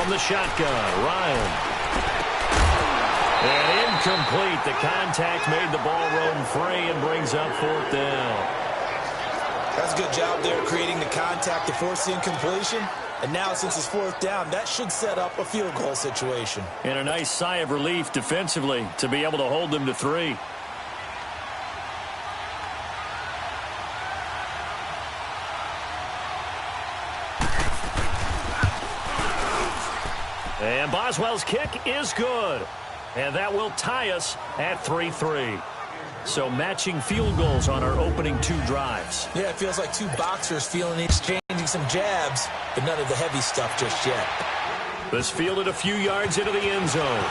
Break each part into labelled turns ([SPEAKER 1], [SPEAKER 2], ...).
[SPEAKER 1] from the shotgun. Ryan. And incomplete. The contact made the ball roam free and brings up 4th down.
[SPEAKER 2] That's a good job there creating the contact to force the incompletion. And now, since it's 4th down, that should set up a field goal situation.
[SPEAKER 1] And a nice sigh of relief defensively to be able to hold them to 3. And Boswell's kick is good. And that will tie us at 3-3. So matching field goals on our opening 2 drives.
[SPEAKER 2] Yeah, it feels like 2 boxers exchanging some jabs, but none of the heavy stuff just yet.
[SPEAKER 1] This fielded a few yards into the end zone.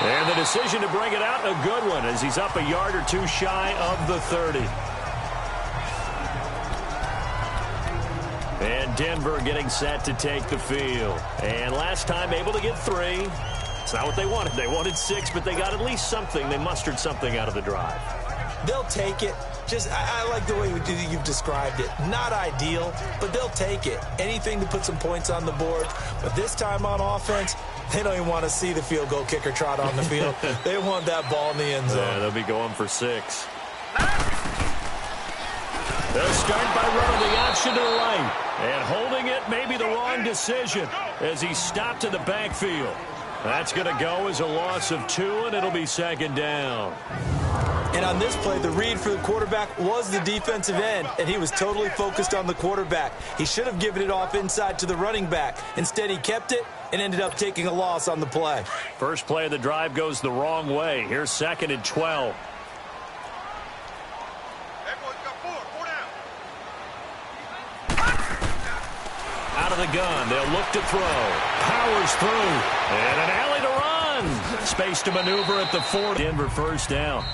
[SPEAKER 1] And the decision to bring it out, a good one, as he's up a yard or 2 shy of the 30. And Denver getting set to take the field. And last time able to get 3. It's not what they wanted. They wanted 6, but they got at least something. They mustered something out of the drive.
[SPEAKER 2] They'll take it. I like the way you've described it. Not ideal, but they'll take it. Anything to put some points on the board. But this time on offense, they don't even want to see the field goal kicker trot on the field. They want that ball in the end zone.
[SPEAKER 1] Yeah, they'll be going for 6. They'll start by running the option to the right. And holding it may be the wrong decision as he stopped in the backfield. That's going to go as a loss of 2, and it'll be 2nd down.
[SPEAKER 2] And on this play, the read for the quarterback was the defensive end, and he was totally focused on the quarterback. He should have given it off inside to the running back. Instead, he kept it and ended up taking a loss on the play.
[SPEAKER 1] First play of the drive goes the wrong way. Here's 2nd and 12. Out of the gun, they'll look to throw. Powers through, and an alley to run. Space to maneuver at the 4. Denver 1st down.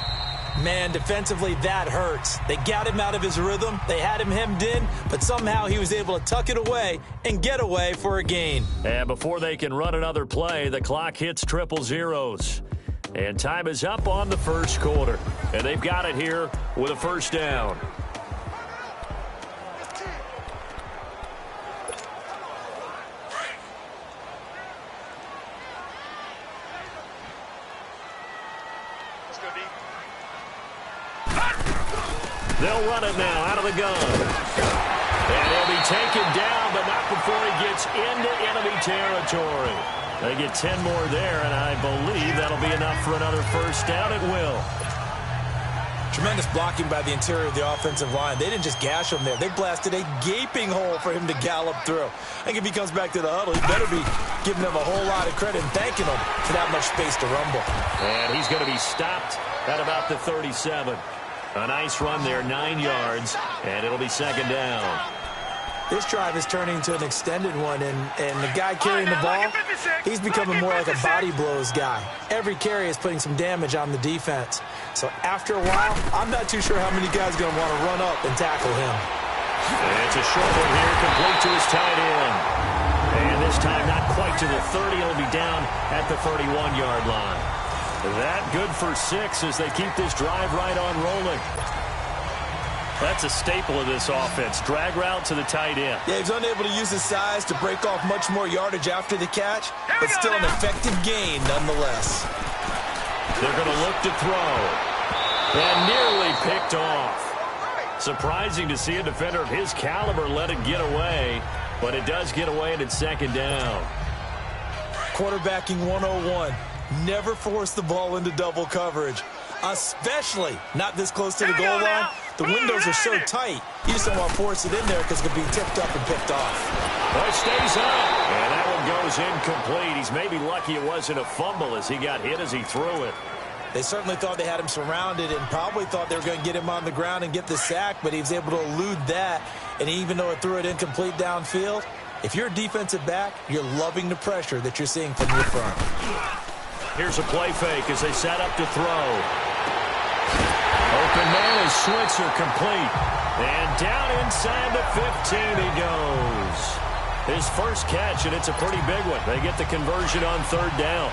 [SPEAKER 2] Man, defensively, that hurts. They got him out of his rhythm. They had him hemmed in, but somehow he was able to tuck it away and get away for a gain.
[SPEAKER 1] And before they can run another play, the clock hits 000. And time is up on the 1st quarter. And they've got it here with a 1st down. They'll run it now out of the gun. And he'll be taken down, but not before he gets into enemy territory. They get 10 more there, and I believe that'll be enough for another 1st down. It will.
[SPEAKER 2] Tremendous blocking by the interior of the offensive line. They didn't just gash him there. They blasted a gaping hole for him to gallop through. I think if he comes back to the huddle, he better be giving them a whole lot of credit and thanking them for that much space to rumble.
[SPEAKER 1] And he's going to be stopped at about the 37. A nice run there, 9 yards, and it'll be 2nd down.
[SPEAKER 2] This drive is turning into an extended one, and the guy carrying the ball, he's becoming more like a body blows guy. Every carry is putting some damage on the defense. So after a while, I'm not too sure how many guys are going to want to run up and tackle him.
[SPEAKER 1] And it's a short one here, complete to his tight end. And this time not quite to the 30. He'll be down at the 31-yard line. That good for 6 as they keep this drive right on rolling. That's a staple of this offense. Drag route to the tight end.
[SPEAKER 2] Yeah, he's unable to use his size to break off much more yardage after the catch, but still an effective gain nonetheless.
[SPEAKER 1] They're going to look to throw. And nearly picked off. Surprising to see a defender of his caliber let it get away, but it does get away and it's 2nd down.
[SPEAKER 2] Quarterbacking 101. Never force the ball into double coverage, especially not this close to the goal line. The windows are so tight, you just don't want to force it in there because it could be tipped up and picked off.
[SPEAKER 1] Well, it stays up, and that one goes incomplete. He's maybe lucky it wasn't a fumble as he got hit as he threw it.
[SPEAKER 2] They certainly thought they had him surrounded and probably thought they were going to get him on the ground and get the sack, but he was able to elude that, and even though it threw it incomplete downfield, if you're a defensive back, you're loving the pressure that you're seeing from your front.
[SPEAKER 1] Here's a play fake as they set up to throw. Open man is Switzer complete. And down inside the 15 he goes. His first catch, and it's a pretty big one. They get the conversion on 3rd down.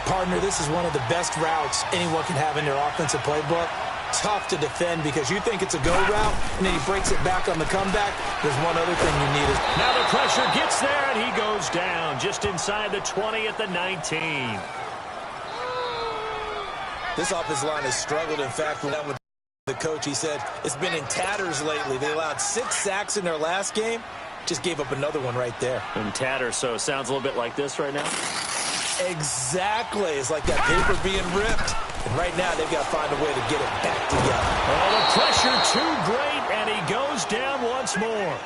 [SPEAKER 2] Partner, this is one of the best routes anyone can have in their offensive playbook. tough to defend because you think it's a go route, and then he breaks it back on the comeback. There's one other thing you need.
[SPEAKER 1] Now the pressure gets there, and he goes down just inside the 20 at the 19.
[SPEAKER 2] This offensive line has struggled. In fact, when I'm with the coach, he said it's been in tatters lately. They allowed 6 sacks in their last game. Just gave up another one right there.
[SPEAKER 1] In tatters, so it sounds a little bit like this right now?
[SPEAKER 2] Exactly. It's like that paper being ripped. And right now, they've got to find a way to get it back together.
[SPEAKER 1] Oh, the pressure too great, and he goes down once more.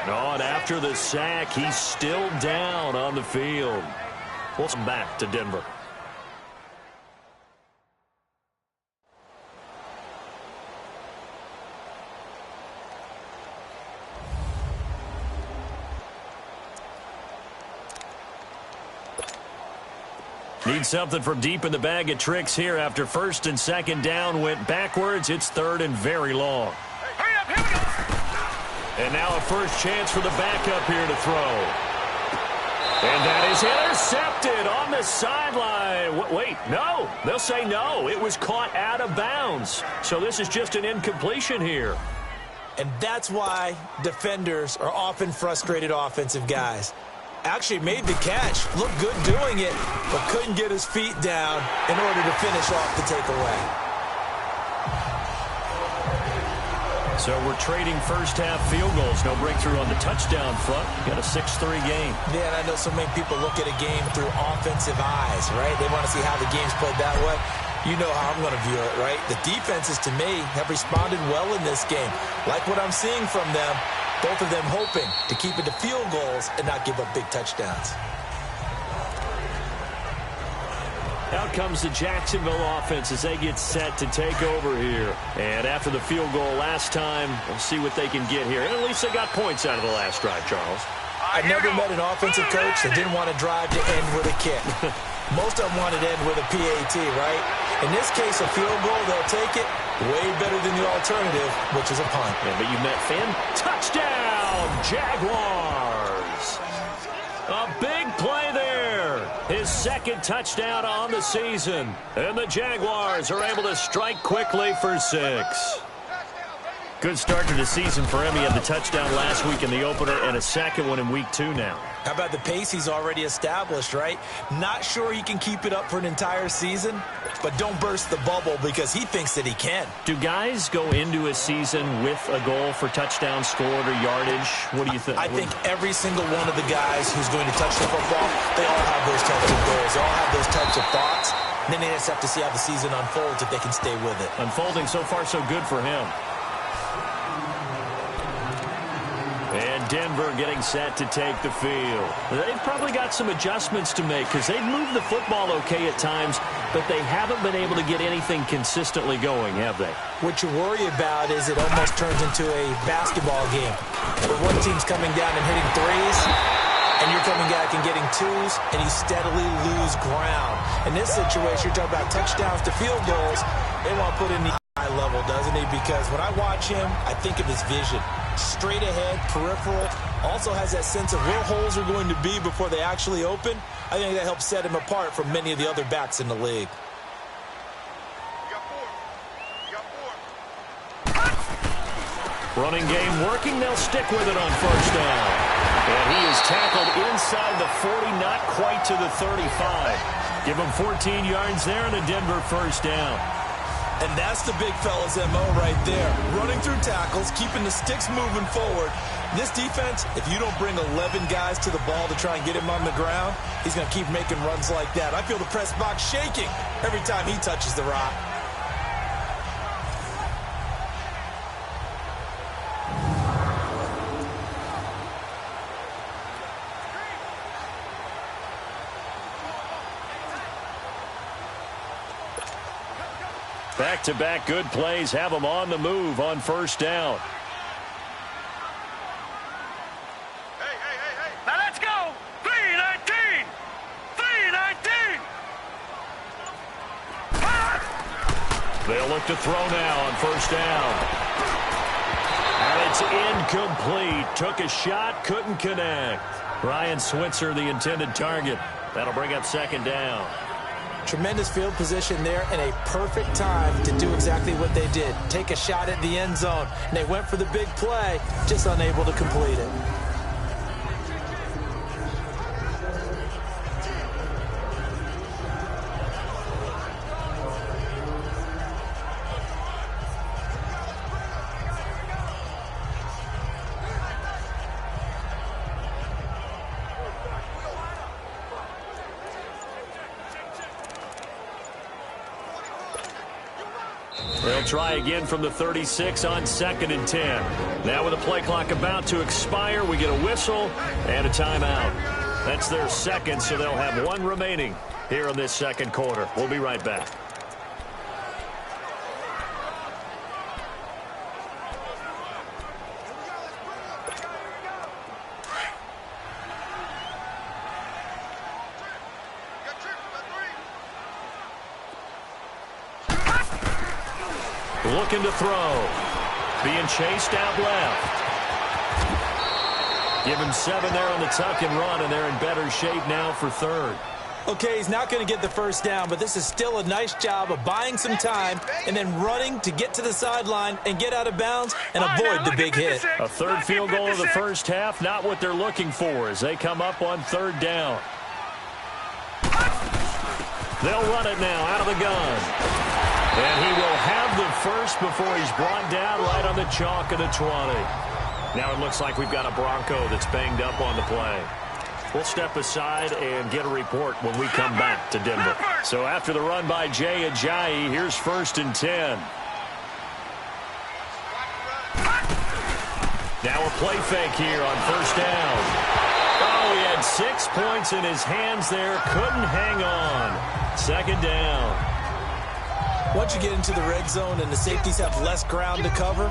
[SPEAKER 1] Oh, and after the sack, he's still down on the field. We'll come back to Denver. Need something from deep in the bag of tricks here after first and second down went backwards. It's third and very long.
[SPEAKER 3] Hurry up, here we go.
[SPEAKER 1] And now a first chance for the backup here to throw. And that is intercepted on the sideline. Wait, no. They'll say no. It was caught out of bounds. So this is just an incompletion here.
[SPEAKER 2] And that's why defenders are often frustrated offensive guys. Actually made the catch, looked good doing it, but couldn't get his feet down in order to finish off the takeaway.
[SPEAKER 1] So we're trading first-half field goals. No breakthrough on the touchdown front. Got a 6-3 game.
[SPEAKER 2] Yeah, and I know so many people look at a game through offensive eyes, right? They want to see how the game's played that way. You know how I'm going to view it, right? The defenses, to me, have responded well in this game. Like what I'm seeing from them. Both of them hoping to keep it to field goals and not give up big touchdowns.
[SPEAKER 1] Out comes the Jacksonville offense as they get set to take over here. And after the field goal last time, we'll see what they can get here. And at least they got points out of the last drive, Charles.
[SPEAKER 2] I've never met an offensive coach that didn't want to drive to end with a kick. Most of them wanted to end with a PAT, right? In this case, a field goal, they'll take it. Way better than the alternative, which is a punt.
[SPEAKER 1] Yeah, but you met Finn. Touchdown, Jaguars. A big play there. His second touchdown on the season. And the Jaguars are able to strike quickly for 6. Good start to the season for him. He had the touchdown last week in the opener and a second one in week 2 now.
[SPEAKER 2] How about the pace he's already established, right? Not sure he can keep it up for an entire season, but don't burst the bubble because he thinks that he can.
[SPEAKER 1] Do guys go into a season with a goal for touchdown scored or yardage? What do you think?
[SPEAKER 2] I think every single one of the guys who's going to touch the football, they all have those types of goals. They all have those types of thoughts. And then they just have to see how the season unfolds if they can stay with it.
[SPEAKER 1] Unfolding so far so good for him. And Denver getting set to take the field. They've probably got some adjustments to make because they've moved the football okay at times, but they haven't been able to get anything consistently going, have they?
[SPEAKER 2] What you worry about is it almost turns into a basketball game where one team's coming down and hitting threes, and you're coming back and getting twos, and you steadily lose ground. In this situation, you're talking about touchdowns to field goals. They want to put in the high level, doesn't he? Because when I watch him, I think of his vision. Straight ahead, peripheral, also has that sense of where holes are going to be before they actually open. I think that helps set him apart from many of the other backs in the league.
[SPEAKER 1] Running game working. They'll stick with it on first down. And he is tackled inside the 40, not quite to the 35. Give him 14 yards there and a Denver first down.
[SPEAKER 2] And that's the big fella's MO right there. Running through tackles, keeping the sticks moving forward. This defense, if you don't bring 11 guys to the ball to try and get him on the ground, he's going to keep making runs like that. I feel the press box shaking every time he touches the rock.
[SPEAKER 1] Back-to-back good plays have them on the move on first down.
[SPEAKER 3] Hey. Now let's go. 3-19. 3-19.
[SPEAKER 1] They'll look to throw now on first down. And it's incomplete. Took a shot, couldn't connect. Ryan Switzer, the intended target. That'll bring up second down.
[SPEAKER 2] Tremendous field position there and a perfect time to do exactly what they did. Take a shot at the end zone. And they went for the big play, just unable to complete it.
[SPEAKER 1] They'll try again from the 36 on 2nd and 10. Now with the play clock about to expire, we get a whistle and a timeout. That's their second, so they'll have one remaining here in this second quarter. We'll be right back. Looking to throw. Being chased out left. Give him 7 there on the tuck and run, and they're in better shape now for third.
[SPEAKER 2] Okay, he's not going to get the first down, but this is still a nice job of buying some time and then running to get to the sideline and get out of bounds and avoid the big hit.
[SPEAKER 1] A third field goal of the first half, not what they're looking for as they come up on 3rd down. They'll run it now out of the gun. And he will have the first before he's brought down right on the chalk of the 20. Now it looks like we've got a Bronco that's banged up on the play. We'll step aside and get a report when we come back to Denver. So after the run by Jay Ajayi, here's 1st and 10. Now a play fake here on 1st down. Oh, he had 6 points in his hands there. Couldn't hang on. 2nd down.
[SPEAKER 2] Once you get into the red zone and the safeties have less ground to cover,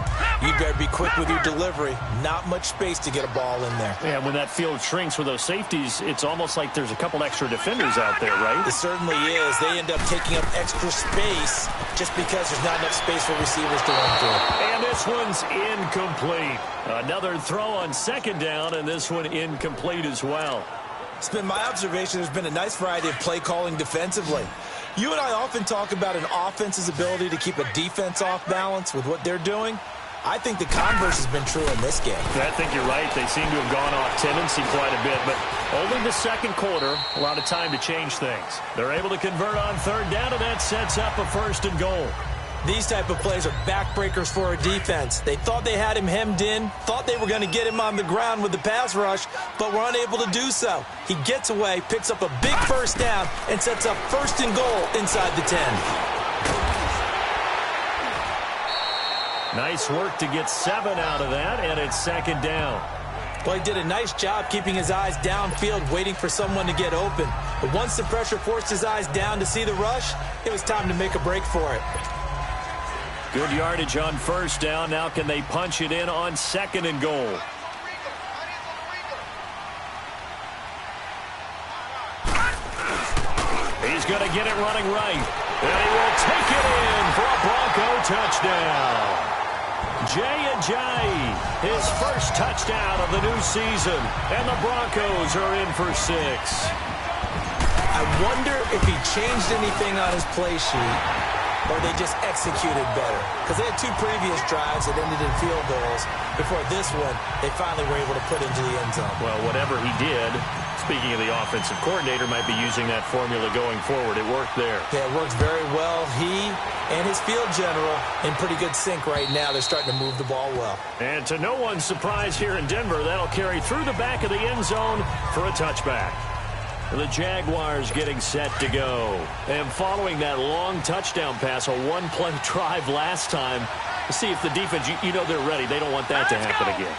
[SPEAKER 2] you better be quick with your delivery. Not much space to get a ball in there.
[SPEAKER 1] Yeah, when that field shrinks with those safeties, it's almost like there's a couple extra defenders out there, right?
[SPEAKER 2] It certainly is. They end up taking up extra space just because there's not enough space for receivers to run through.
[SPEAKER 1] And this one's incomplete. Another throw on 2nd down, and this one incomplete as well.
[SPEAKER 2] It's been my observation there's been a nice variety of play calling defensively. You and I often talk about an offense's ability to keep a defense off balance with what they're doing. I think the converse has been true in this game.
[SPEAKER 1] I think you're right. They seem to have gone off tendency quite a bit, but only the second quarter, a lot of time to change things. They're able to convert on 3rd down, and that sets up a 1st and goal.
[SPEAKER 2] These type of plays are backbreakers for a defense. They thought they had him hemmed in, thought they were going to get him on the ground with the pass rush, but were unable to do so. He gets away, picks up a big 1st down, and sets up 1st and goal inside the 10. Nice work to get 7 out of that, and it's 2nd down. Well, he did a nice job keeping his eyes downfield, waiting for someone to get open. But once the pressure forced his eyes down to see the rush, it was time to make a break for it.
[SPEAKER 1] Good yardage on 1st down. Now can they punch it in on 2nd and goal? He's going to get it running right. And he will take it in for a Bronco touchdown. Jay Ajayi, his first touchdown of the new season. And the Broncos are in for 6.
[SPEAKER 2] I wonder if he changed anything on his play sheet, or they just executed better. Because they had 2 previous drives that ended in field goals. Before this one, they finally were able to put into the end zone.
[SPEAKER 1] Well, whatever he did, speaking of the offensive coordinator, might be using that formula going forward. It worked there.
[SPEAKER 2] Yeah, it worked very well. He and his field general in pretty good sync right now. They're starting to move the ball well.
[SPEAKER 1] And to no one's surprise here in Denver, that'll carry through the back of the end zone for a touchback. The Jaguars getting set to go. And following that long touchdown pass, a 1-play drive last time, to see if the defense, you know they're ready. They don't want that to happen again.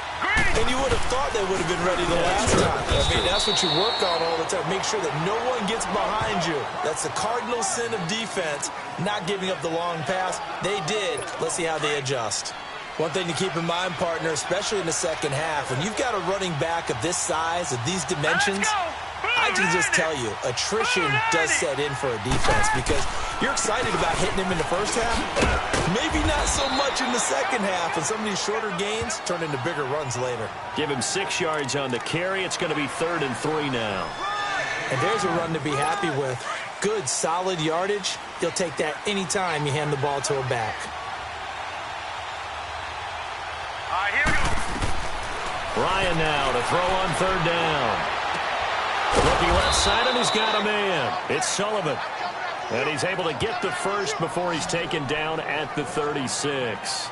[SPEAKER 2] And you would have thought they would have been ready the last time. I mean, that's what you work on all the time. Make sure that no one gets behind you. That's the cardinal sin of defense, not giving up the long pass. They did. Let's see how they adjust. One thing to keep in mind, partner, especially in the second half, when you've got a running back of this size, of these dimensions, I can just tell you, attrition does set in for a defense because you're excited about hitting him in the first half. Maybe not so much in the second half, and some of these shorter gains turn into bigger runs later.
[SPEAKER 1] Give him 6 yards on the carry. It's going to be 3rd and 3 now.
[SPEAKER 2] And there's a run to be happy with. good, solid yardage, he'll take that anytime you hand the ball to a back.
[SPEAKER 3] All right, here we go.
[SPEAKER 1] Ryan now to throw on third down. Looking left side, and he's got a man. It's Sullivan. And he's able to get the first before he's taken down at the 36.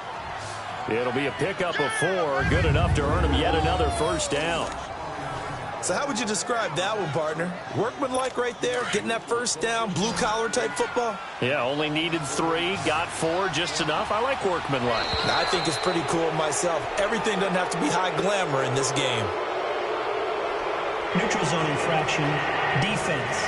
[SPEAKER 1] It'll be a pickup of 4, good enough to earn him yet another first down.
[SPEAKER 2] So how would you describe that one, partner? Workmanlike right there, getting that first down, blue-collar type football?
[SPEAKER 1] Yeah, only needed 3, got 4, just enough. I like workmanlike.
[SPEAKER 2] I think it's pretty cool myself. Everything doesn't have to be high glamour in this game.
[SPEAKER 4] Neutral zone infraction, defense.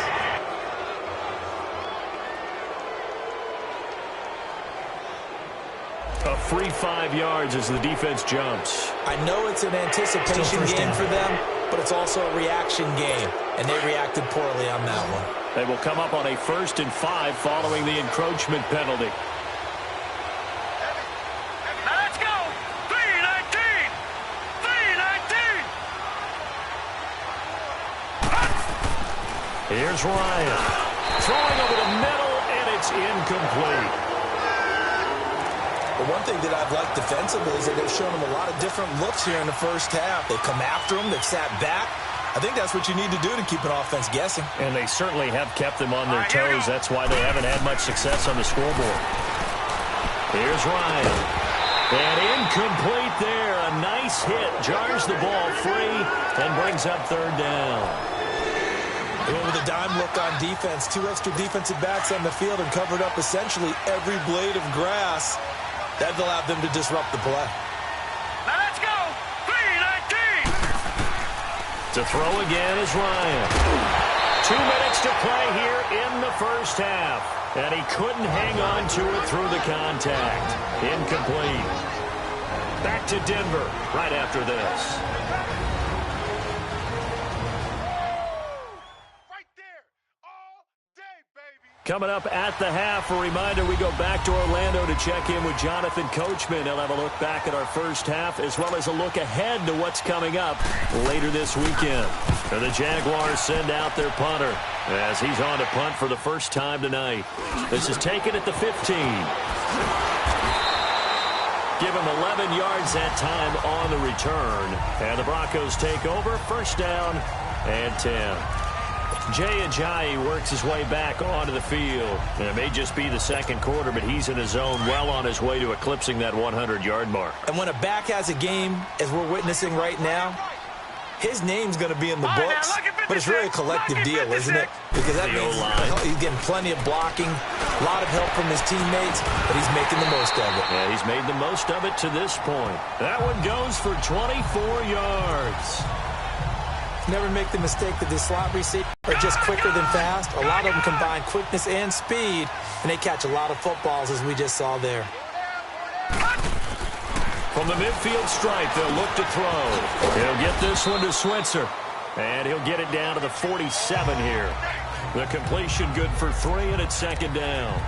[SPEAKER 1] A free 5 yards as the defense jumps.
[SPEAKER 2] I know it's an anticipation game for them, but it's also a reaction game, and they reacted poorly on that one.
[SPEAKER 1] They will come up on a 1st and 5 following the encroachment penalty.
[SPEAKER 3] Now let's go. 3-19. 3-19.
[SPEAKER 1] Here's Ryan. Throwing over the middle, and it's incomplete.
[SPEAKER 2] The one thing that I've liked defensively is that they've shown them a lot of different looks here in the first half. They've come after them. They've sat back. I think that's what you need to do to keep an offense guessing.
[SPEAKER 1] And they certainly have kept them on their toes. That's why they haven't had much success on the scoreboard. Here's Ryan. And incomplete there. A nice hit. Jars the ball free and brings up third down.
[SPEAKER 2] They went with a dime look on defense. 2 extra defensive backs on the field and covered up essentially every blade of grass. That allowed them to disrupt the play.
[SPEAKER 3] Now let's go. 3-19.
[SPEAKER 1] To throw again is Ryan. 2 minutes to play here in the first half. And he couldn't hang on to it through the contact. Incomplete. Back to Denver right after this. Coming up at the half, a reminder, we go back to Orlando to check in with Jonathan Coachman. He'll have a look back at our first half as well as a look ahead to what's coming up later this weekend. And the Jaguars send out their punter as he's on to punt for the first time tonight. This is taken at the 15. Give him 11 yards that time on the return. And the Broncos take over, first down and 10. Jay Ajayi works his way back onto the field. And it may just be the second quarter, but he's in his zone, well on his way to eclipsing that 100-yard mark.
[SPEAKER 2] And when a back has a game, as we're witnessing right now, his name's going to be in the books, but it's really a collective deal, isn't it? Because that means he's getting plenty of blocking, a lot of help from his teammates, but he's making the most of it.
[SPEAKER 1] Yeah, he's made the most of it to this point. That one goes for 24 yards.
[SPEAKER 2] Never make the mistake that the slot receivers are just quicker than fast. A lot of them combine quickness and speed, and they catch a lot of footballs, as we just saw there.
[SPEAKER 1] From the midfield stripe, they'll look to throw. He'll get this one to Switzer, and he'll get it down to the 47 here. The completion good for 3, and it's second down.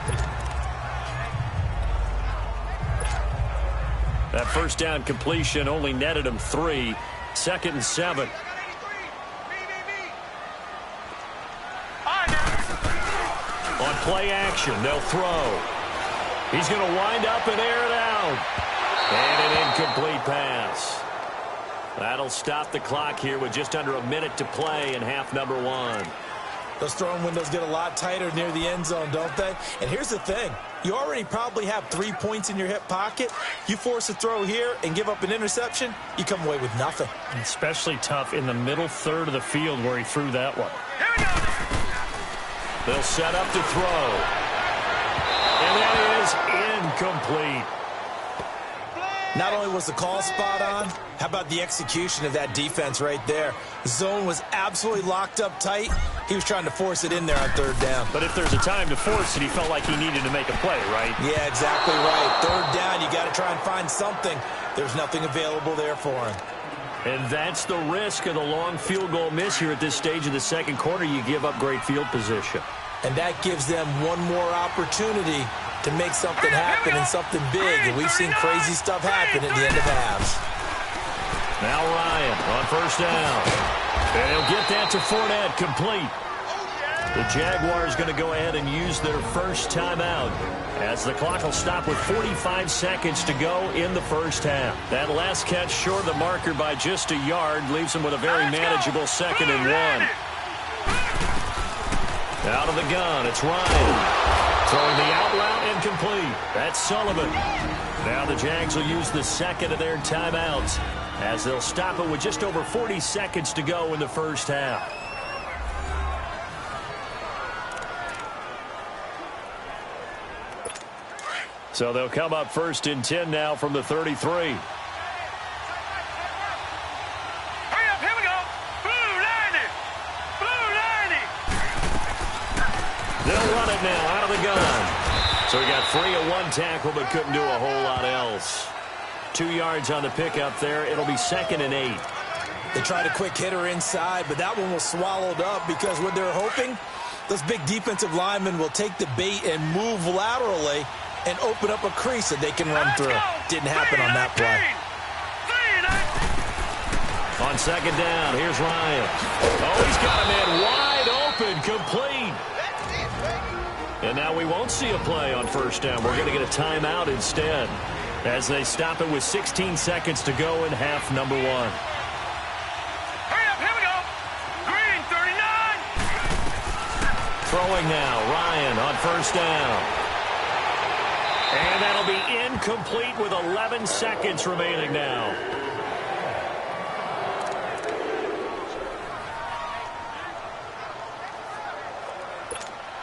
[SPEAKER 1] That first down completion only netted him 3. Second and 7. On play action, they'll throw. He's going to wind up and air it out. And an incomplete pass. That'll stop the clock here with just under a minute to play in half number 1.
[SPEAKER 2] Those throwing windows get a lot tighter near the end zone, don't they? And here's the thing. You already probably have 3 points in your hip pocket. You force a throw here and give up an interception, you come away with nothing.
[SPEAKER 1] Especially tough in the middle third of the field where he threw that one.
[SPEAKER 3] Here we go.
[SPEAKER 1] They'll set up to throw. And that is incomplete.
[SPEAKER 2] Not only was the call spot on, how about the execution of that defense right there? The zone was absolutely locked up tight. He was trying to force it in there on third down.
[SPEAKER 1] But if there's a time to force it, he felt like he needed to make a play, right?
[SPEAKER 2] Yeah, exactly right. Third down, you got to try and find something. There's nothing available there for him.
[SPEAKER 1] And that's the risk of the long field goal miss here at this stage of the second quarter. You give up great field position.
[SPEAKER 2] And that gives them one more opportunity to make something happen and something big. And we've seen crazy stuff happen at the end of halves.
[SPEAKER 1] Now Ryan on first down. And he'll get that to Fournette, complete. The Jaguars going to go ahead and use their first timeout as the clock will stop with 45 seconds to go in the first half. That last catch short of the marker by just a yard leaves them with a very manageable 2nd and 1. Out of the gun, it's Ryan. Throwing the out route incomplete. That's Sullivan. Now the Jags will use the second of their timeouts as they'll stop it with just over 40 seconds to go in the first half. So they'll come up 1st and 10 now from the 33.
[SPEAKER 3] Hurry up, here we go. Blue 90. Blue 90.
[SPEAKER 1] They'll run it now out of the gun. So he got free of 1 tackle but couldn't do a whole lot else. 2 yards on the pickup there. It'll be 2nd and 8.
[SPEAKER 2] They tried a quick hitter inside, but that one was swallowed up because what they're hoping, those big defensive linemen will take the bait and move laterally and open up a crease that they can run through. Didn't happen on that play.
[SPEAKER 1] On 2nd down, here's Ryan. Oh, he's got a man wide open, complete. And now we won't see a play on 1st down. We're going to get a timeout instead as they stop it with 16 seconds to go in half number 1.
[SPEAKER 3] Hurry up, here we go. Green 39.
[SPEAKER 1] Throwing now, Ryan on 1st down. And that'll be incomplete with 11 seconds remaining now.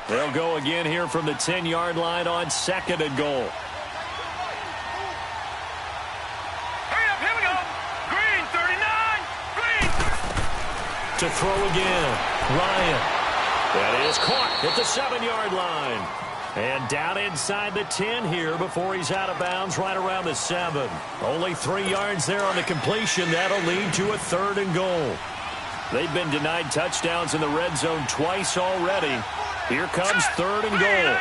[SPEAKER 1] They'll go again here from the 10-yard line on 2nd and goal.
[SPEAKER 3] Hurry up, here we go. Green 39. Green.
[SPEAKER 1] To throw again, Ryan. That is caught at the 7-yard line. And down inside the 10 here before he's out of bounds right around the 7. Only 3 yards there on the completion. That'll lead to a 3rd and goal. They've been denied touchdowns in the red zone twice already. Here comes 3rd and goal.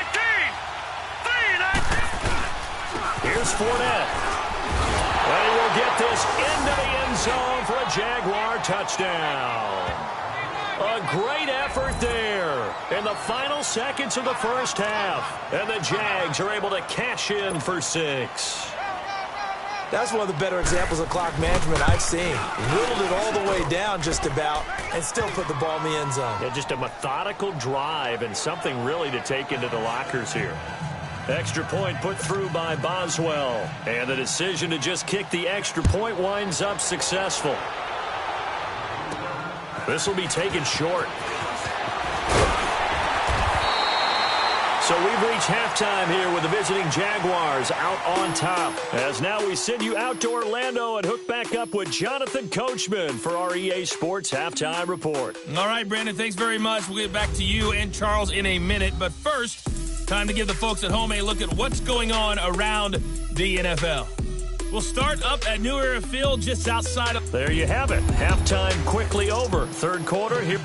[SPEAKER 1] Here's Fournette. And he will get this into the end zone for a Jaguar touchdown. A great effort there in the final seconds of the first half. And the Jags are able to cash in for 6.
[SPEAKER 2] That's one of the better examples of clock management I've seen. Whittled it all the way down just about and still put the ball in the end zone.
[SPEAKER 1] Yeah, just a methodical drive and something really to take into the lockers here. Extra point put through by Boswell. And the decision to just kick the extra point winds up successful. This will be taken short. So we've reached halftime here with the visiting Jaguars out on top. As now we send you out to Orlando and hook back up with Jonathan Coachman for our EA Sports Halftime Report.
[SPEAKER 5] All right, Brandon, thanks very much. We'll get back to you and Charles in a minute. But first, time to give the folks at home a look at what's going on around the NFL. We'll start up at New Era Field just outside of...
[SPEAKER 1] There you have it. Halftime quickly over. 3rd quarter here.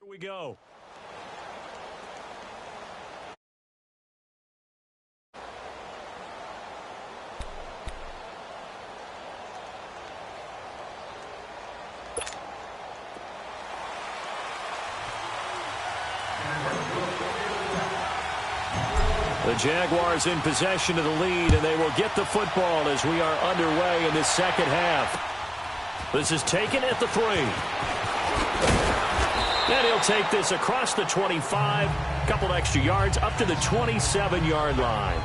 [SPEAKER 1] we go. The Jaguars in possession of the lead, and they will get the football as we are underway in this second half. This is taken at the 3. And he'll take this across the 25, a couple extra yards, up to the 27-yard line.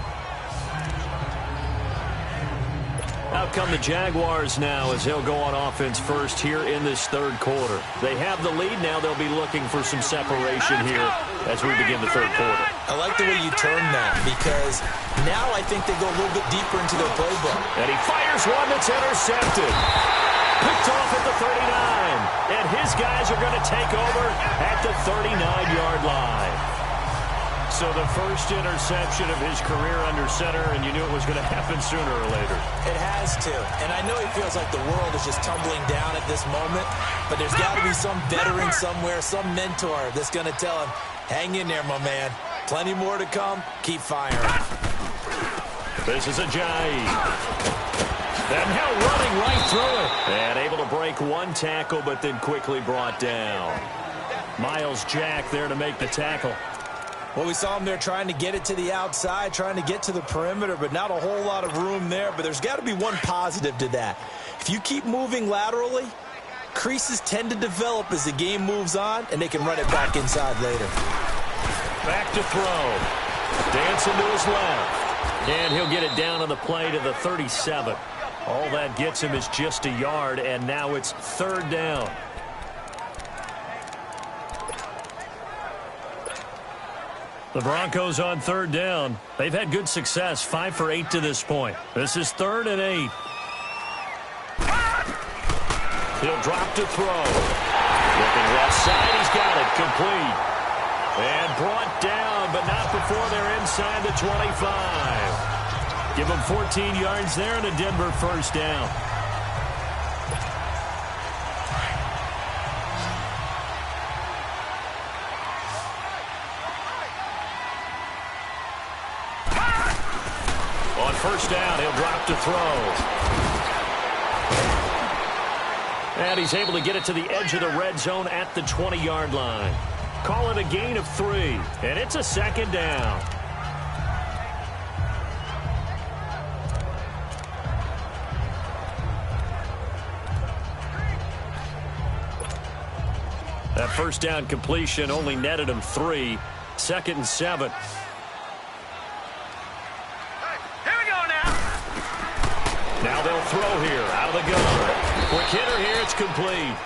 [SPEAKER 1] Out come the Jaguars now as he'll go on offense first here in this third quarter. They have the lead now. They'll be looking for some separation here as we begin the third quarter.
[SPEAKER 2] I like the way you turn that because now I think they go a little bit deeper into their playbook.
[SPEAKER 1] And he fires one that's intercepted. Picked off at the 39. And his guys are going to take over at the 39-yard line. So the first interception of his career under center, and you knew it was going to happen sooner or later.
[SPEAKER 2] It has to. And I know he feels like the world is just tumbling down at this moment, but there's got to be some veteran somewhere, some mentor that's going to tell him, hang in there, my man. Plenty more to come. Keep firing.
[SPEAKER 1] This is Ajayi. And now running right through it. And able to break one tackle, but then quickly brought down. Miles Jack there to make the tackle.
[SPEAKER 2] Well, we saw him there trying to get it to the outside, trying to get to the perimeter, but not a whole lot of room there. But there's got to be one positive to that. If you keep moving laterally, creases tend to develop as the game moves on, and they can run it back inside later.
[SPEAKER 1] Back to throw. Dancing to his left. And he'll get it down on the play to the 37. All that gets him is just a yard, and now it's third down. The Broncos on third down. They've had good success, 5 for 8 to this point. This is 3rd and 8. He'll drop to throw. Looking left side, he's got it, complete. And brought down, but not before they're inside the 25. Give them 14 yards there and a Denver first down. On first down, he'll drop to throw. And he's able to get it to the edge of the red zone at the 20-yard line. Call it a gain of 3, and it's a second down. That first down completion only netted him 3. 2nd and 7. Now they'll throw here out of the gun. Quick hitter here, it's complete.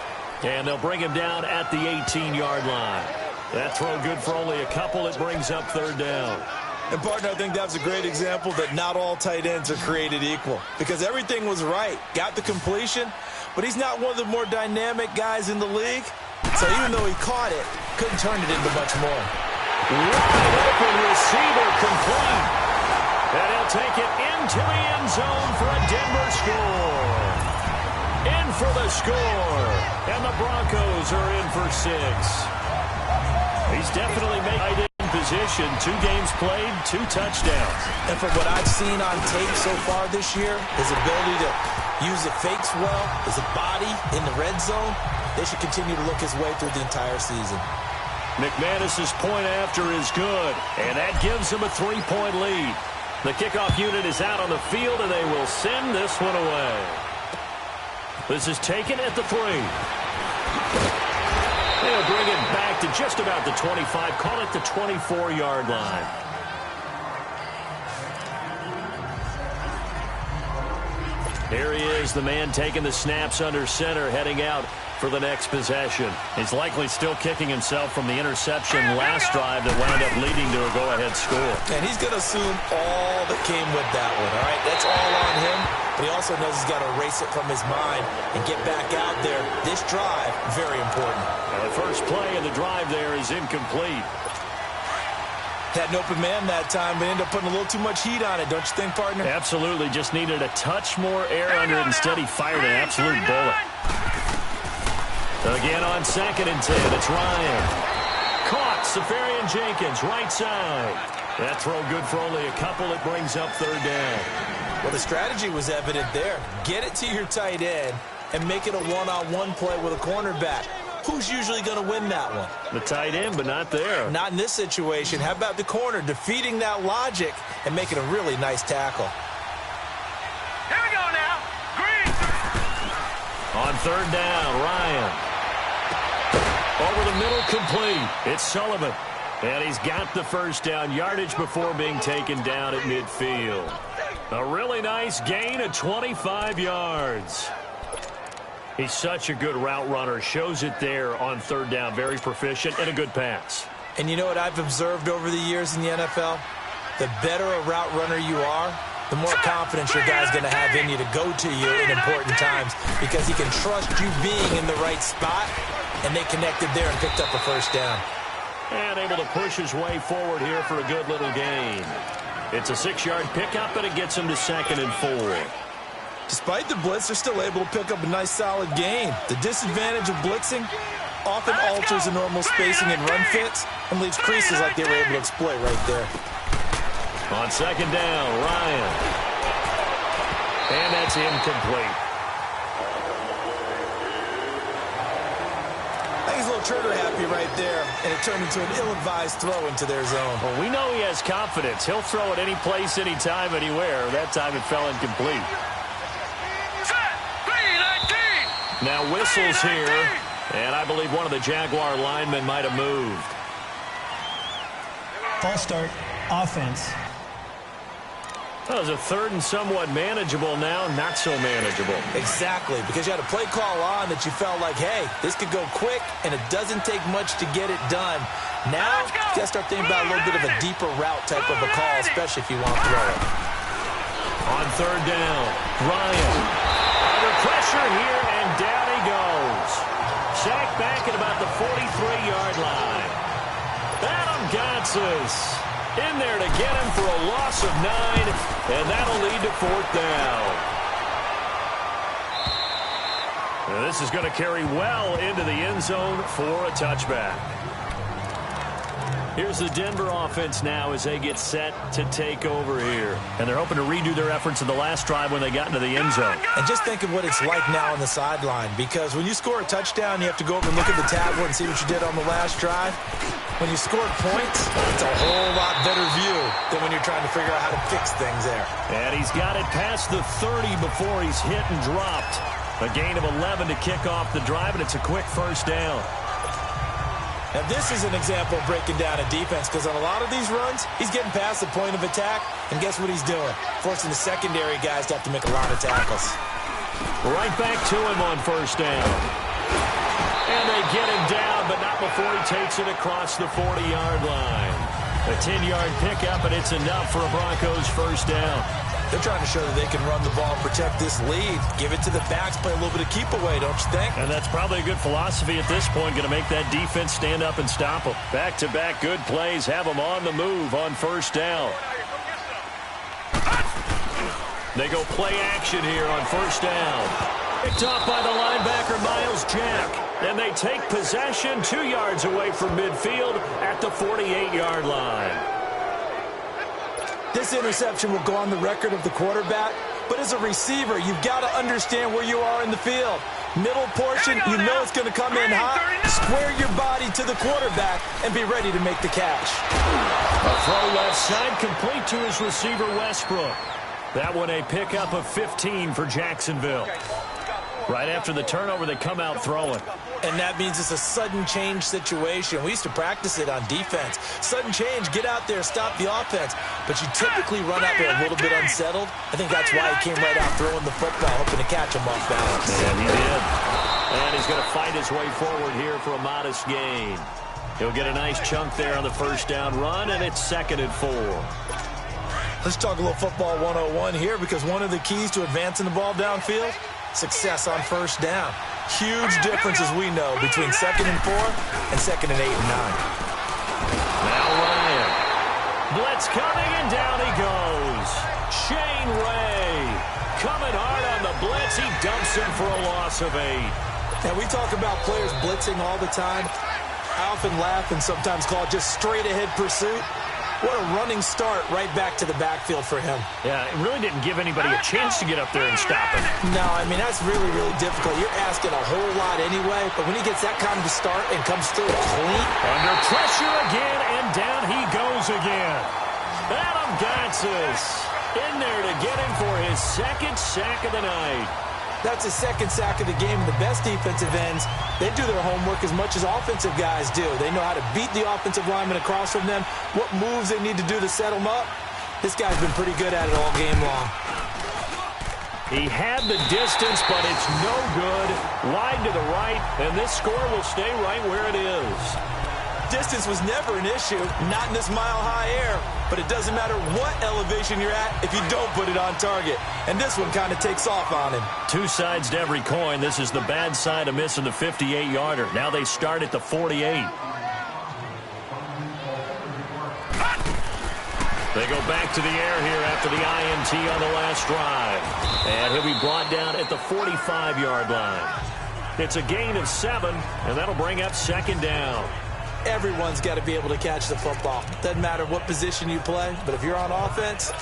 [SPEAKER 1] And they'll bring him down at the 18-yard line. That throw good for only a couple. It brings up third down.
[SPEAKER 2] And, partner, I think that's a great example that not all tight ends are created equal. Because everything was right. Got the completion, but he's not one of the more dynamic guys in the league. So even though he caught it, couldn't turn it into much more.
[SPEAKER 1] Wide open receiver complete. And he'll take it into the end zone for a Denver score. In for the score. And the Broncos are in for 6. He's definitely made it in position. 2 games played, 2 touchdowns.
[SPEAKER 2] And from what I've seen on tape so far this year, his ability to use the fakes well, his body in the red zone, they should continue to look his way through the entire season.
[SPEAKER 1] McManus's point after is good, and that gives him a 3-point lead. The kickoff unit is out on the field, and they will send this one away. This is taken at the 3. They'll bring it back to just about the 25, call it the 24-yard line. Here he is, the man taking the snaps under center, heading out for the next possession. He's likely still kicking himself from the interception last drive that wound up leading to a go-ahead score.
[SPEAKER 2] And he's going to assume all that came with that one, all right? That's all on him, but he also knows he's got to erase it from his mind and get back out there. This drive, very important.
[SPEAKER 1] Now the first play of the drive there is incomplete.
[SPEAKER 2] Had an open man that time, but ended up putting a little too much heat on it, don't you think, partner?
[SPEAKER 1] Absolutely. Just needed a touch more air under it. Instead, he fired an absolute bullet. Again on 2nd and 10, it's Ryan. Jenkins, right side. That throw good for only a couple. It brings up third down.
[SPEAKER 2] Well, the strategy was evident there. Get it to your tight end and make it a one-on-one play with a cornerback. Who's usually going to win that one?
[SPEAKER 1] The tight end, but not there.
[SPEAKER 2] Not in this situation. How about the corner defeating that logic and making a really nice tackle?
[SPEAKER 3] Here we go now. Green.
[SPEAKER 1] On third down, Ryan. Over the middle, complete. It's Sullivan. And he's got the first down yardage before being taken down at midfield. A really nice gain of 25 yards. He's such a good route runner. Shows it there on third down. Very proficient and a good pass.
[SPEAKER 2] And you know what I've observed over the years in the NFL? The better a route runner you are, the more confidence your guy's going to have in you to go to you in important times because he can trust you being in the right spot, and they connected there and picked up a first down.
[SPEAKER 1] And able to push his way forward here for a good little gain. It's a 6-yard pickup, and it gets him to 2nd and 4.
[SPEAKER 2] Despite the blitz, they're still able to pick up a nice, solid gain. The disadvantage of blitzing often alters the normal spacing and run fits and leaves creases like they were able to exploit right there.
[SPEAKER 1] On 2nd down, Ryan. And that's incomplete.
[SPEAKER 2] He's a little trigger happy right there, and it turned into an ill-advised throw into their zone.
[SPEAKER 1] Well, we know he has confidence. He'll throw it any place, anytime, anywhere. That time it fell incomplete. Now whistles here, and I believe one of the Jaguar linemen might have moved.
[SPEAKER 4] False start, offense.
[SPEAKER 1] That was a 3rd and somewhat manageable now, not so manageable.
[SPEAKER 2] Exactly, because you had a play call on that you felt like, hey, this could go quick, and it doesn't take much to get it done. Now, you got to start thinking about a little bit of a deeper route type of a call, especially if you want to throw it.
[SPEAKER 1] On 3rd down, Ryan. Under pressure here, and down he goes. Sacked back at about the 43-yard line. Adam Gotsis in there to get him for a loss of 9, and that'll lead to 4th down. And this is going to carry well into the end zone for a touchback. Here's the Denver offense now as they get set to take over here. And they're hoping to redo their efforts in the last drive when they got into the end zone.
[SPEAKER 2] And just think of what it's like now on the sideline, because when you score a touchdown, you have to go over and look at the tablet and see what you did on the last drive. When you scored points, it's a whole lot better view than when you're trying to figure out how to fix things there.
[SPEAKER 1] And he's got it past the 30 before he's hit and dropped. A gain of 11 to kick off the drive, and it's a quick first down.
[SPEAKER 2] Now, this is an example of breaking down a defense, because on a lot of these runs, he's getting past the point of attack, and guess what he's doing? Forcing the secondary guys to have to make a lot of tackles.
[SPEAKER 1] Right back to him on first down. And they get him down, but not before he takes it across the 40-yard line. A 10-yard pickup, and it's enough for a Broncos first down.
[SPEAKER 2] They're trying to show that they can run the ball and protect this lead. Give it to the backs, play a little bit of keep away, don't you think?
[SPEAKER 1] And that's probably a good philosophy at this point, going to make that defense stand up and stop them. Back-to-back good plays, have them on the move on first down. They go play action here on first down. Picked off by the linebacker, Miles Jack. And they take possession 2 yards away from midfield at the 48-yard line.
[SPEAKER 2] This interception will go on the record of the quarterback, but as a receiver, you've got to understand where you are in the field. Middle portion, you know it's going to come in hot. Square your body to the quarterback and be ready to make the catch.
[SPEAKER 1] A throw left side, complete to his receiver, Westbrook. That one a pickup of 15 for Jacksonville. Right after the turnover, they come out throwing.
[SPEAKER 2] And that means it's a sudden change situation. We used to practice it on defense. Sudden change, get out there, stop the offense. But you typically run out there a little bit unsettled. I think that's why he came right out throwing the football, hoping to catch him off balance.
[SPEAKER 1] And he did. And he's going to fight his way forward here for a modest gain. He'll get a nice chunk there on the first down run, and it's 2nd and 4.
[SPEAKER 2] Let's talk a little football 101 here, because one of the keys to advancing the ball downfield, success on first down. Huge difference, as we know, between 2nd and 4 and 2nd and 8 and 9.
[SPEAKER 1] Now Ryan. Blitz coming, and down he goes. Shane Ray coming hard on the blitz. He dumps him for a loss of 8.
[SPEAKER 2] And we talk about players blitzing all the time. I often laugh and sometimes call it just straight-ahead pursuit. What a running start right back to the backfield for him.
[SPEAKER 1] Yeah, it really didn't give anybody a chance to get up there and stop him.
[SPEAKER 2] No, I mean, that's really, really difficult. You're asking a whole lot anyway, but when he gets that kind of start and comes through clean.
[SPEAKER 1] Under pressure again, and down he goes again. Adam Gotsis in there to get him for his second sack of the night.
[SPEAKER 2] That's his second sack of the game. The best defensive ends, they do their homework as much as offensive guys do. They know how to beat the offensive lineman across from them, what moves they need to do to set them up. This guy's been pretty good at it all game long.
[SPEAKER 1] He had the distance, but it's no good. Wide to the right, and this score will stay right where it is.
[SPEAKER 2] Distance was never an issue, not in this mile-high air, but it doesn't matter what elevation you're at if you don't put it on target. And this one kind of takes off on him.
[SPEAKER 1] Two sides to every coin. This is the bad side of missing the 58-yarder. Now they start at the 48. They go back to the air here after the INT on the last drive. And he'll be brought down at the 45-yard line. It's a gain of 7, and that'll bring up second down.
[SPEAKER 2] Everyone's got to be able to catch the football. Doesn't matter what position you play, but if you're on offense,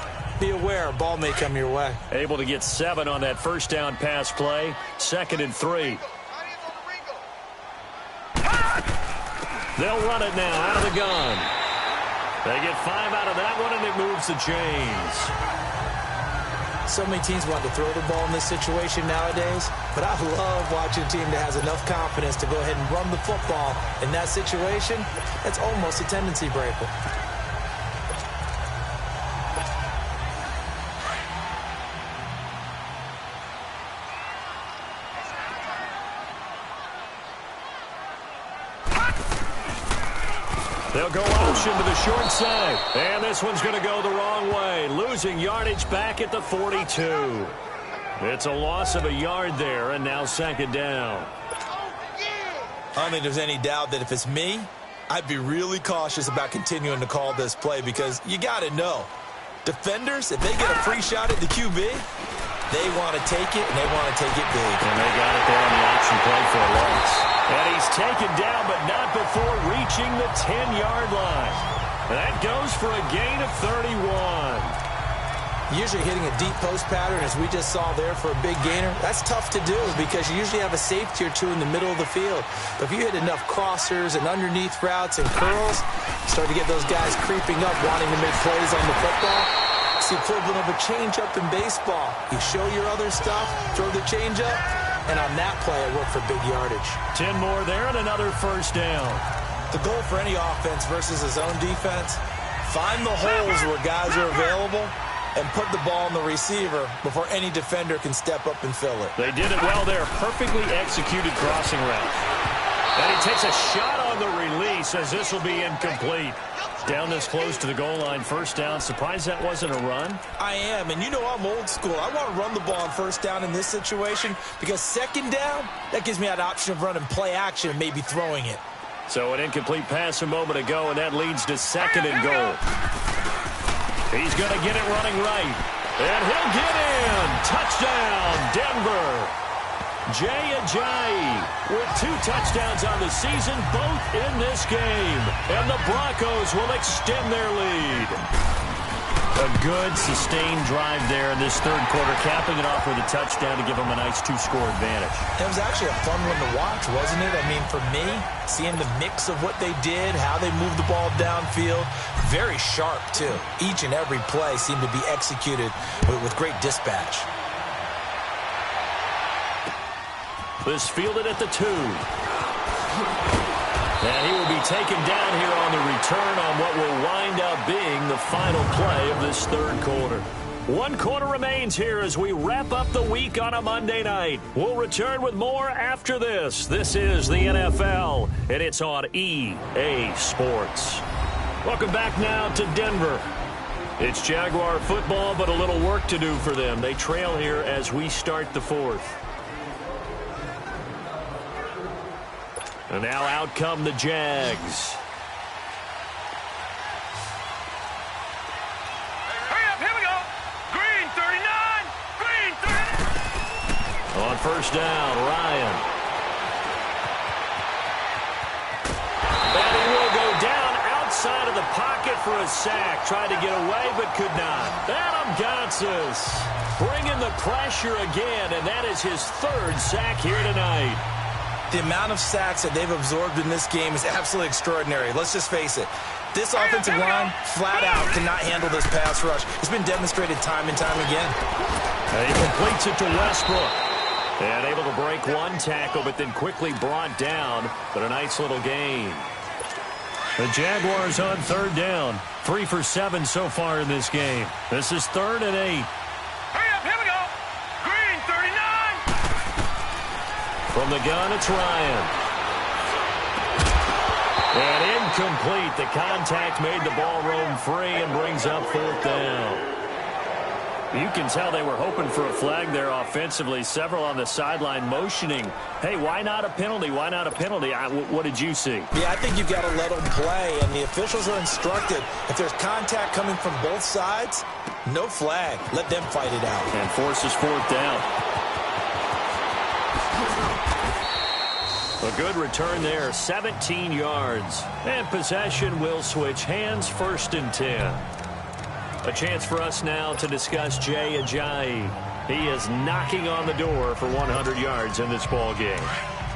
[SPEAKER 2] be aware, a ball may come your way.
[SPEAKER 1] Able to get 7 on that first down pass play. 2nd and 3. They'll run it now out of the gun. They get 5 out of that one, and it moves the chains.
[SPEAKER 2] So many teams want to throw the ball in this situation nowadays, but I love watching a team that has enough confidence to go ahead and run the football. In that situation, that's almost a tendency breaker.
[SPEAKER 1] They'll go option to the short side. And this one's going to go the wrong way. Losing yardage back at the 42. It's a loss of a yard there, and now second down.
[SPEAKER 2] I don't think there's any doubt that if it's me, I'd be really cautious about continuing to call this play because you got to know. Defenders, if they get a free shot at the QB, they want to take it, and they want to take it big.
[SPEAKER 1] And they got it there on the option play for a loss. And he's taken down, but not before reaching the 10-yard line. That goes for a gain of 31.
[SPEAKER 2] Usually hitting a deep post pattern, as we just saw there for a big gainer, that's tough to do because you usually have a safety or two in the middle of the field. But if you hit enough crossers and underneath routes and curls, start to get those guys creeping up, wanting to make plays on the football. It's the equivalent of a change-up in baseball. You show your other stuff, throw the change-up, and on that play, it worked for big yardage.
[SPEAKER 1] 10 more there and another first down.
[SPEAKER 2] The goal for any offense versus his own defense, find the holes where guys are available and put the ball on the receiver before any defender can step up and fill it.
[SPEAKER 1] They did it well there. Perfectly executed crossing route. And he takes a shot on the release as this will be incomplete. Down this close to the goal line, first down. Surprised that wasn't a run?
[SPEAKER 2] I am, and you know I'm old school. I want to run the ball on first down in this situation because second down, that gives me that option of running play action and maybe throwing it.
[SPEAKER 1] So an incomplete pass a moment ago, and that leads to 2nd and goal. He's going to get it running right, and he'll get in. Touchdown, Denver. Jay Ajayi with 2 touchdowns on the season, both in this game. And the Broncos will extend their lead. A good, sustained drive there in this third quarter, capping it off with a touchdown to give them a nice 2-score advantage.
[SPEAKER 2] It was actually a fun one to watch, wasn't it? I mean, for me, seeing the mix of what they did, how they moved the ball downfield, very sharp, too. Each and every play seemed to be executed with great dispatch.
[SPEAKER 1] This fielded at the 2. And he will be taken down here on the return on what will wind up being the final play of this third quarter. 1 quarter remains here as we wrap up the week on a Monday night. We'll return with more after this. This is the NFL, and it's on EA Sports. Welcome back now to Denver. It's Jaguar football, but a little work to do for them. They trail here as we start the fourth. And now out come the Jags.
[SPEAKER 3] Hurry up, here we go. Green 39. Green 39.
[SPEAKER 1] On first down, Ryan. pocket for a sack. Tried to get away, but could not. Adam Gotsis bringing the pressure again, and that is his third sack here tonight.
[SPEAKER 2] The amount of sacks that they've absorbed in this game is absolutely extraordinary. Let's just face it. This offensive line, flat out, cannot handle this pass rush. It's been demonstrated time and time again.
[SPEAKER 1] And he completes it to Westbrook. And able to break one tackle, but then quickly brought down. But a nice little gain. The Jaguars on third down. 3 for 7 so far in this game. This is 3rd and 8.
[SPEAKER 3] Hurry up, here we go. Green, 39.
[SPEAKER 1] From the gun, it's Ryan. And incomplete. The contact made the ball roam free and brings up 4th down. You can tell they were hoping for a flag there offensively. Several on the sideline motioning, hey, why not a penalty? Why not a penalty? What did you see?
[SPEAKER 2] Yeah, I think you've got to let them play, and the officials are instructed. If there's contact coming from both sides, no flag. Let them fight it out.
[SPEAKER 1] And forces 4th down. A good return there, 17 yards. And possession will switch hands, 1st and 10. A chance for us now to discuss Jay Ajayi. He is knocking on the door for 100 yards in this ball game.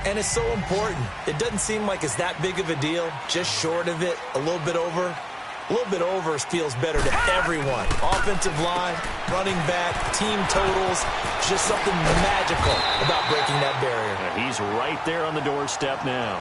[SPEAKER 2] And it's so important. It doesn't seem like it's that big of a deal. Just short of it, a little bit over. A little bit over feels better to everyone. Offensive line, running back, team totals. Just something magical about breaking that barrier.
[SPEAKER 1] And he's right there on the doorstep now.